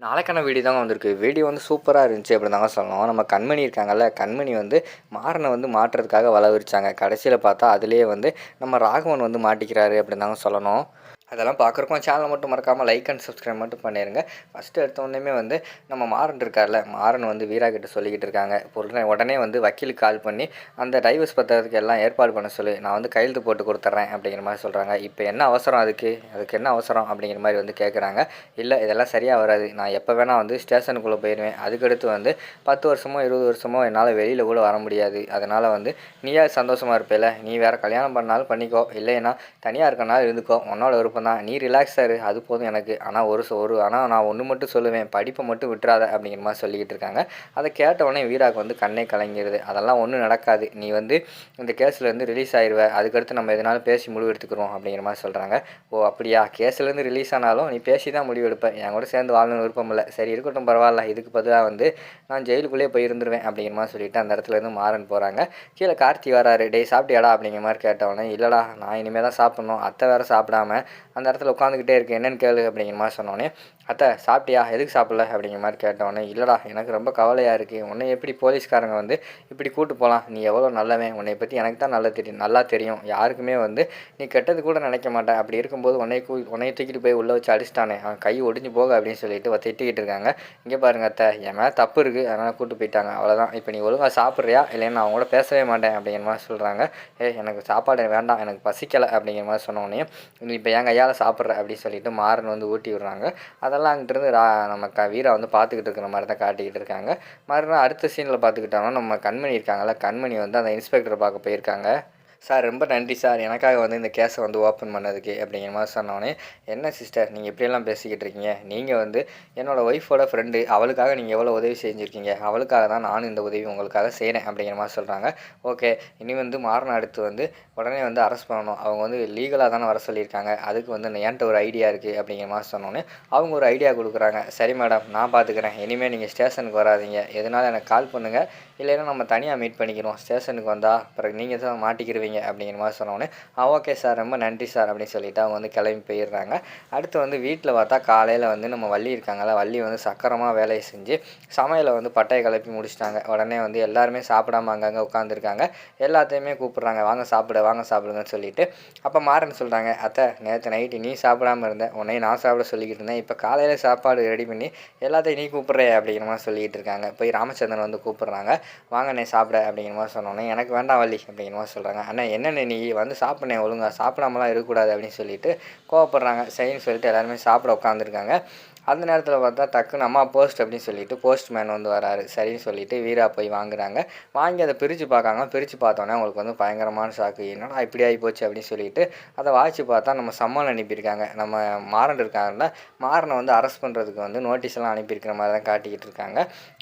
நாளைக்கான வீடியோ தாங்க வந்திருக்கு. வீடியோ வந்து சூப்பரா இருந்துச்சு அப்படின்னு தாங்க சொல்லணும். நம்ம கண்மணி இருக்காங்கல்ல, கண்மணி வந்து மாறன வந்து மாட்டுறதுக்காக வலை விரிச்சாங்க. கடைசியில பார்த்தா அதிலேயே வந்து நம்ம ராகவன் வந்து மாட்டிக்கிறாரு அப்படின்னு தாங்க சொல்லணும். அதெல்லாம் பார்க்குறக்கும் சேனலை மட்டும் மறக்காமல் லைக் அண்ட் சப்ஸ்கிரைப் மட்டும் பண்ணிடுங்க. ஃபஸ்ட்டு எடுத்தோடனே வந்து நம்ம மாறன் இருக்கார்ல, மாறன் வந்து வீரா கிட்ட சொல்லிக்கிட்டு இருக்காங்க. உடனே வந்து வக்கீலுக்கு கால் பண்ணி அந்த டைவர்ஸ் பத்திரத்துக்கு எல்லாம் ஏற்பாடு பண்ண சொல்லி நான் வந்து கையெழுத்து போட்டு கொடுத்துட்றேன் அப்படிங்கிற மாதிரி சொல்கிறாங்க. இப்போ என்ன அவசரம் அதுக்கு என்ன அவசரம் அப்படிங்கிற மாதிரி வந்து கேட்குறாங்க. இல்லை இதெல்லாம் சரியாக வராது, நான் எப்போ வேணால் வந்து ஸ்டேஷனுக்குள்ளே போயிடுவேன், அதுக்கடுத்து வந்து 10 வருஷமோ 20 வருஷமோ என்னால் வெளியில் கூட வர முடியாது, அதனால் வந்து நீயா சந்தோஷமாக இருப்பேல, நீ வேறு கல்யாணம் பண்ணாலும் பண்ணிக்கோ, இல்லைன்னா தனியாக இருக்கனாலும் இருந்துக்கோ, உன்னோட விருப்பம் தான், நீ ரிலாக்ஸாக இரு, அது போதும் எனக்கு. ஆனால் நான் ஒன்று மட்டும் சொல்லுவேன், படிப்பை மட்டும் விட்டுறாத அப்படிங்கிற மாதிரி சொல்லிக்கிட்டு இருக்காங்க. அதை கேட்ட உடனே வீராக்கு வந்து கண்ணே கலங்கிடுது. அதெல்லாம் ஒன்றும் நடக்காது, நீ வந்து இந்த கேஸ்லேருந்து ரிலீஸ் ஆயிடுவ, அதுக்கடுத்து நம்ம எதனாலும் பேசி முடிவு எடுத்துக்கிறோம் அப்படிங்கிற மாதிரி சொல்கிறாங்க. ஓ அப்படியா, கேஸ்லேருந்து ரிலீஸ் ஆனாலும் நீ பேசி தான் முடிவு எடுப்பேன், என் கூட சேர்ந்து வாழணும்னு விருப்பம் இல்லை, சரி இருக்கட்டும் பரவாயில்ல, இதுக்கு பதிலாக வந்து நான் ஜெயிலுக்குள்ளேயே போயிருந்துருவேன் அப்படிங்கிற மாதிரி சொல்லிட்டு அந்த இடத்துலேருந்து மாறன் போகிறாங்க. கீழே கார்த்தி வராரு. டேய் சாப்பிட்டியாடா அப்படிங்கிற மாதிரி கேட்டவொடனே, இல்லைடா நான் இனிமேல் தான் சாப்பிட்ணும், அத்தை வேறு சாப்பிடாம அந்த இடத்துல உட்காந்துக்கிட்டே இருக்கு, என்னென்னு கேளு அப்படிங்கிற மாதிரி சொன்னோடனே, அத்தை சாப்பிட்டியா, எதுக்கு சாப்பிடல அப்படிங்கிற மாதிரி கேட்டவொடனே, இல்லைடா எனக்கு ரொம்ப கவலையாக இருக்குது, உன்னை எப்படி போலீஸ்காரங்க வந்து இப்படி கூட்டு போகலாம், நீ எவ்வளோ நல்லவன், உன்னை பற்றி எனக்கு தான் நல்லா தெரியும், யாருக்குமே வந்து நீ கெட்டது கூட நினைக்க மாட்டேன், அப்படி இருக்கும்போது உன்னைய தூக்கிட்டு போய் உள்ளே வச்சு அடிச்சிட்டானே, அவன் கை ஒடிஞ்சு போக அப்படின்னு சொல்லிட்டு திட்டிக்கிட்டு இருக்காங்க. இங்கே பாருங்க அத்தை, என் மேலே தப்பு இருக்குது, அதனால் கூட்டு போயிட்டாங்க, அவ்வளோதான், இப்போ நீ ஒழுங்காக சாப்பிட்றியா இல்லைன்னு நான் கூட பேசவே மாட்டேன் அப்படிங்கிற மாதிரி சொல்கிறாங்க. எனக்கு சாப்பாடு வேண்டாம், எனக்கு பசிக்கலை அப்படிங்கிற மாதிரி சொன்னோடனே, நீ இப்போ என் கையால் சாப்பிட்ற அப்படின்னு சொல்லிட்டு மாறன் வந்து ஊட்டி விடுறாங்க. அதெல்லாம் அங்கிட்டிருந்து நம்ம வீரா வந்து பார்த்துக்கிட்டு இருக்கிற மாதிரி தான் காட்டிக்கிட்டு இருக்காங்க. மறுநாள் அடுத்த சீனில் பார்த்துக்கிட்டோம்னா நம்ம கண்மணி இருக்காங்கல்ல, கண்மணி வந்து அந்த இன்ஸ்பெக்டரை பார்க்க போயிருக்காங்க. சார் ரொம்ப நன்றி சார், எனக்காக வந்து இந்த கேஸை வந்து ஓப்பன் பண்ணதுக்கு அப்படிங்கிற மாதிரி சொன்னோடனே, என்ன சிஸ்டர் நீங்கள் இப்படியெல்லாம் பேசிக்கிட்டு இருக்கீங்க, நீங்கள் வந்து என்னோடய ஒய்ஃபோட ஃப்ரெண்டு, அவளுக்காக நீங்கள் எவ்வளோ உதவி செஞ்சுருக்கீங்க, அவளுக்காக தான் நானும் இந்த உதவி உங்களுக்காக செய்கிறேன் அப்படிங்கிற மாதிரி சொல்கிறாங்க. ஓகே, இனி வந்து மாறின அடுத்து வந்து உடனே வந்து அரெஸ்ட் பண்ணணும், அவங்க வந்து லீகலாக தானே வர சொல்லியிருக்காங்க, அதுக்கு வந்து என்கிட்ட ஒரு ஐடியா இருக்குது அப்படிங்கிற மாதிரி சொன்னோன்னே அவங்க ஒரு ஐடியா கொடுக்குறாங்க. சரி மேடம் நான் பார்த்துக்கிறேன், இனிமேல் நீங்கள் ஸ்டேஷனுக்கு வராதிங்க, எதனால எனக்கு கால் பண்ணுங்கள், இல்லைன்னா நம்ம தனியாக மீட் பண்ணிக்கிறோம், ஸ்டேஷனுக்கு வந்தால் அப்புறம் நீங்கள் தான் மாட்டிக்கிருவீங்க அப்படிங்கிற மாதிரி சொன்னோடனே, ஓகே சார் ரொம்ப நன்றி சார் அப்படின்னு சொல்லிவிட்டு அவங்க வந்து கிளம்பி போயிடுறாங்க. அடுத்து வந்து வீட்டில் பார்த்தா காலையில் வந்து நம்ம வள்ளி இருக்காங்களா, வள்ளி வந்து சக்கரமாக வேலையை செஞ்சு சமையலை வந்து பட்டையை கிளப்பி முடிச்சிட்டாங்க. உடனே வந்து எல்லாருமே சாப்பிடாம அங்கங்கே உட்காந்துருக்காங்க. எல்லாத்தையுமே கூப்பிட்றாங்க, வாங்க சாப்பிடுங்கன்னு சொல்லிட்டு. அப்போ மாறன் சொல்கிறாங்க, அத்தை நேற்று நைட்டு நீ சாப்பிடாமல் இருந்தேன், உன்னையும் நான் சாப்பிட சொல்லிக்கிட்டு இருந்தேன், இப்போ காலையில் சாப்பாடு ரெடி பண்ணி எல்லாத்தையும் நீ கூப்பிட்றே அப்படிங்கிற மாதிரி சொல்லிக்கிட்டு இருக்காங்க. போய் ராமச்சந்திரன் வந்து கூப்பிட்றாங்க, வாங்கண்ணே சாப்பிட அப்படிங்கிற மாதிரி சொன்னோன்னே, எனக்கு வேண்டாம் வள்ளி அப்படிங்கிற மாதிரி சொல்கிறாங்க. அண்ணா என்னென்ன நீ வந்து சாப்பிட்னேன், ஒழுங்காக சாப்பிடாமலாம் இருக்கக்கூடாது அப்படின்னு சொல்லிட்டு கோவப்படுறாங்க. சரின்னு சொல்லிட்டு எல்லாருமே சாப்பிட உட்காந்துருக்காங்க. அந்த நேரத்தில் பார்த்தா டக்குன்னு அம்மா போஸ்ட் அப்படின்னு சொல்லிட்டு போஸ்ட்மேன் வந்து வராரு. சரின்னு சொல்லிட்டு வீரா போய் வாங்குறாங்க. வாங்கி அதை பிரித்து பார்க்காங்க. பிரித்து பார்த்தோன்னே அவங்களுக்கு வந்து பயங்கரமான ஷாக்கு, என்னடா இப்படி ஆகி போச்சு அப்படின்னு சொல்லிட்டு அதை வாய்ச்சி பார்த்தா நம்ம சம்மன் அனுப்பியிருக்காங்க. நம்ம மாறன் இருக்காங்கல்ல, மாறனை வந்து அரெஸ்ட் பண்ணுறதுக்கு வந்து நோட்டீஸ் எல்லாம் அனுப்பியிருக்கிற மாதிரி தான் காட்டிக்கிட்டு இருக்காங்க.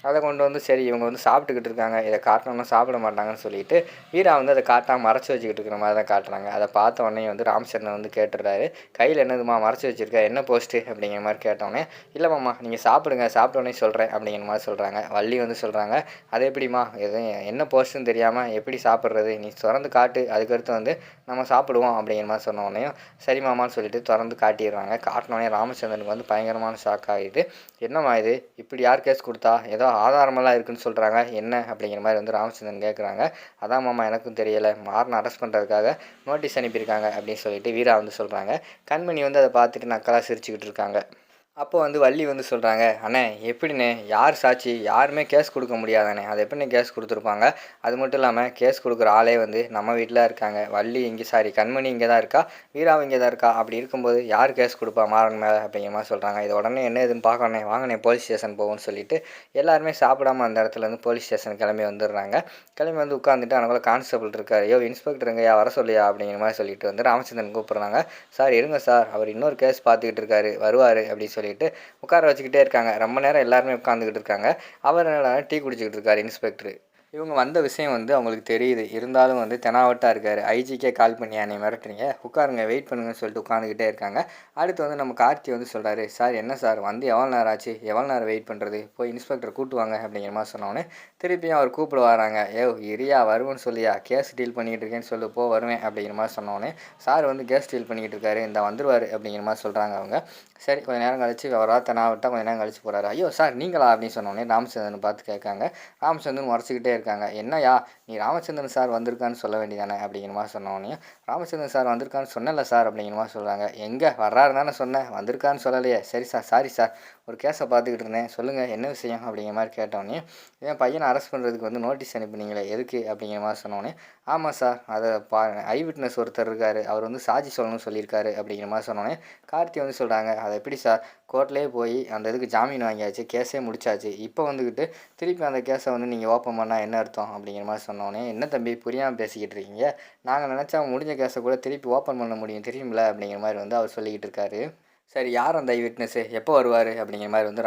அதை கொண்டு வந்து சரி இவங்க வந்து சாப்பிட்டுக்கிட்டு இருக்காங்க, இதை காட்டினோன்னா சாப்பிட மாட்டாங்கன்னு சொல்லிட்டு வீரா வந்து அதை காட்டாமல் மறைச்சி வச்சுக்கிட்டு இருக்கிற மாதிரி தான் காட்டுறாங்க. அதை பார்த்த உடனே வந்து ராமச்சந்திரன் வந்து கேட்டுடுறாரு, கையில் என்னதுமா மறைச்சி வச்சுருக்க, என்ன போஸ்ட்டு அப்படிங்கிற மாதிரி கேட்டோன்னே, இல்லை மாமா நீங்கள் சாப்பிடுங்க, சாப்பிட்டோன்னே சொல்கிறேன் அப்படிங்கிற மாதிரி சொல்கிறாங்க. வள்ளி வந்து சொல்கிறாங்க, அது எப்படிம்மா, எதுவும் என்ன போஸ்ட்டுன்னு தெரியாமல் எப்படி சாப்பிட்றது, நீ திறந்து காட்டு, அதுக்கடுத்து வந்து நம்ம சாப்பிடுவோம் அப்படிங்கிற மாதிரி சொன்னோடனே சரி மாமான்னு சொல்லிட்டு திறந்து காட்டிடுறாங்க. காட்டினோடனே ராமச்சந்திரனுக்கு வந்து பயங்கரமான ஷாக் ஆகிடுது. என்னம்மா இது, இப்படி யார் கேஸ் கொடுத்தா, ஏதோ ஆதாரமெல்லாம் இருக்குதுன்னு சொல்கிறாங்க, என்ன அப்படிங்கிற மாதிரி வந்து ராமச்சந்திரன் கேட்குறாங்க. அதான் மாமா எனக்கும் தெரியலை, மாறனை அரெஸ்ட் பண்ணுறதுக்காக நோட்டீஸ் அனுப்பியிருக்காங்க அப்படின்னு சொல்லிட்டு வீரா வந்து சொல்கிறாங்க. கண்மணி வந்து அதை பார்த்துட்டு நக்கலாக சிரிச்சுக்கிட்டு இருக்காங்க. அப்போ வந்து வள்ளி வந்து சொல்கிறாங்க, அண்ணே எப்படிண்ணே, யார் சாட்சி, யாருமே கேஸ் கொடுக்க முடியாதானே, அது எப்படிண்ணே கேஸ் கொடுத்துருப்பாங்க, அது மட்டும் இல்லாமல் கேஸ் கொடுக்குற ஆளே வந்து நம்ம வீட்டில் இருக்காங்க, வள்ளி கண்மணி இங்கே தான் இருக்கா, வீராவும் இங்கே தான் இருக்கா, அப்படி இருக்கும்போது யார் கேஸ் கொடுப்பா மாறன் மேலே அப்படிங்கிற மாதிரி சொல்கிறாங்க. இது உடனே என்ன இதுன்னு பார்க்கணே, வாங்கண்ணே போலீஸ் ஸ்டேஷன் போகும்னு சொல்லிட்டு எல்லாருமே சாப்பிடாம அந்த இடத்துலேருந்து போலீஸ் ஸ்டேஷன் கிளம்பி வந்துடுறாங்க. கிளம்பி வந்து உட்காந்துட்டு அவங்கள கான்ஸ்டபிள் இருக்கார், ஐயோ இன்ஸ்பெக்டருங்கய்யா வர சொல்லியா அப்படிங்கிற மாதிரி சொல்லிட்டு வந்து ராமச்சந்திரன் கூப்பிட்றாங்க. சார் இருங்க சார், அவர் இன்னொரு கேஸ் பார்த்துக்கிட்டு இருக்காரு, வருவார் அப்படின்னு சொல்லிட்டு உட்கார வச்சுக்கிட்டே இருக்காங்க. ரொம்ப நேரம் எல்லாருமே உட்காந்துக்கிட்டு இருக்காங்க. அவர் என்னடா டீ குடிச்சிக்கிட்டு இருக்காரு இன்ஸ்பெக்டர். இவங்க வந்த விஷயம் வந்து அவங்களுக்கு தெரியுது. இருந்தாலும் வந்து தெனாவட்டா இருக்காரு. ஐஜிக்கே கால் பண்ணி என்னைய மிரட்டுறீங்க. உட்காருங்க, வெயிட் பண்ணுங்கன்னு சொல்லிட்டு உட்காந்துக்கிட்டே இருக்காங்க. அடுத்து வந்து நம்ம கார்த்தி வந்து சொல்றாரு, "சார் என்ன சார் வந்து எவ்வளோ நேரம் ஆச்சு? எவ்வளோ நேரம் வெயிட் பண்ணுறது? போய் இன்ஸ்பெக்டர கூட்டு வாங்க" அப்படிங்கிற மாரி சொன்னோனே, திருப்பியும் அவர் கூப்பிட வராங்க. "யோவ் இருயா வருவேன்னு சொல்லுயா, கேஸ் டீல் பண்ணிக்கிட்டு இருக்கேன்னு சொல்லு, போ வருவேன்" அப்படிங்கிற மாரி சொன்னோனே, சார் வந்து கேஸ் டீல் பண்ணிக்கிட்டு இருக்காரு, இந்தா வந்துருவாரு அப்படிங்கிற மாரி சொல்கிறாங்க அவங்க. சரி கொஞ்ச நேரம் கழிச்சு அவரா தெனாவட்டா கொஞ்ச நேரம் கழிச்சு போறாரு. "ஐயோ சார் நீங்களா?" அப்படின்னு சொன்னோனே ராமச்சந்திரன பார்த்து கேட்காங்க. ராமச்சந்திரன் முறைச்சிக்கிட்டே இருக்காங்க. "என்னய்யா நீ ராமச்சந்திரன் சார் வந்திருக்கான்னு சொல்ல வேண்டியதானே" அப்படிங்கிற மாரி சொன்னோனே, "ராமச்சந்திரன் சார் வந்திருக்கான்னு சொன்னேன்ல சார்" அப்படிங்கிற மாரி சொல்கிறாங்க. "எங்கே வர்றாருன்னு தானே சொன்னேன், வந்திருக்கான்னு சொல்லலையே." "சரி சார், சாரி சார், ஒரு கேஸை பார்த்துக்கிட்டு இருந்தேன், சொல்லுங்கள் என்ன விஷயம்" அப்படிங்கிற மாதிரி கேட்டோடனே, "என் பையனை அரெஸ்ட் பண்ணுறதுக்கு வந்து நோட்டீஸ் அனுப்புனீங்களே எதுக்கு" அப்படிங்கிற மாதிரி சொன்னோடனே, "ஆமாம் சார், அதை ஐ விட்னஸ் ஒருத்தர் இருக்கார், அவர் வந்து சாட்சி சொல்லணும்னு சொல்லியிருக்காரு" அப்படிங்கிற மாதிரி சொன்னோடனே, கார்த்தி வந்து சொல்கிறாங்க, "அதை எப்படி சார், கோர்ட்லேயே போய் அந்த இதுக்கு ஜாமீன் வாங்கியாச்சு, கேஸே முடிச்சாச்சு, இப்போ வந்துக்கிட்டு திருப்பி அந்த கேஸை வந்து நீங்கள் ஓப்பன் பண்ணால் என்ன அர்த்தம்" அப்படிங்கிற மாதிரி சொன்னோடனே, "என்ன தம்பி புரியாமல் பேசிக்கிட்டு இருக்கீங்க, நாங்கள் நினச்சா முடிஞ்ச கேஸை கூட திருப்பி ஓப்பன் பண்ண முடியும் தெரியுமில்ல" அப்படிங்கிற மாதிரி வந்து அவர் சொல்லிக்கிட்டு இருக்காரு. சரி யார் அந்த ஐ விட்னஸ்ஸு? எப்போ வருவாரு? அப்படிங்கிற மாரி வந்து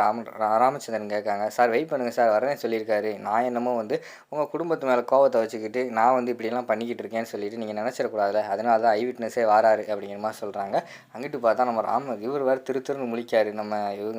ராமச்சந்திரன் கேட்காங்க. சார் வெயிட் பண்ணுங்க சார் வரேன்னு சொல்லியிருக்காரு. நான் என்னமோ வந்து உங்க குடும்பத்து மேல கோவத்த வச்சுக்கிட்டு, நான் வந்து இப்படிலாம் பண்ணிக்கிட்டு இருக்கேன்னு சொல்லிட்டு நீங்க நெனச்சிடக்கூடாதுல்ல. அதனால தான் ஐ விட்னஸே வாராரு அப்படிங்கிற மாரி சொல்றாங்க. அங்கிட்டு பார்த்தா நம்ம இவரு வேற திரு திருன்னு முழிக்காரு.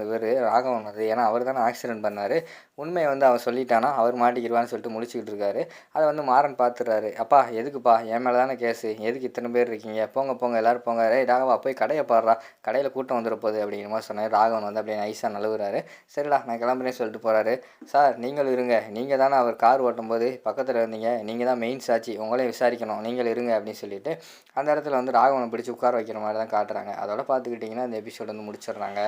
இவரு ராகவன் வந்து. ஏன்னா அவரு தானே ஆக்சிடென்ட் பண்ணாரு. உண்மைய வந்து அவன் சொல்லிட்டானா, அவர் மாட்டிக்கிருவான்னு சொல்லிட்டு முழிச்சுக்கிட்டு இருக்காரு. அத வந்து மாறன் பார்த்துடுறாரு. "அப்பா எதுக்குப்பா? என் மேல தானே கேஸு. எதுக்கு இத்தன பேர் இருக்கீங்க? போங்க போங்க எல்லாரும் போங்க. "ஏய் ராகவா போய் கடைய பார்றா. கடையில கூட்டம் வந்துற போகுது" அப்படிங்கிற மாரி சொன்னாரு. ராகவன் வந்து அப்படியே நைஸா நழுவுறாரு. "சரிடா நான் கிளம்புறேன்னு" சொல்லிட்டு போறாரு. "சார் நீங்களும் இருங்க. நீங்க தானே அவர் கார் ஓட்டும்போது பக்கத்துல இருந்தீங்க. நீங்க தான் மெயின் சாட்சி. உங்களையும் விசாரிக்கணும். நீங்களும் இருங்க" அப்படின்னு சொல்லிட்டு, அந்த இடத்துல வந்து ராகவன பிடிச்சு உட்கார வைக்கிற மாரி தான் காட்டுறாங்க. அதோட பார்த்துக்கிட்டிங்கன்னா இந்த எபிசோட் வந்து முடிச்சிடுறாங்க.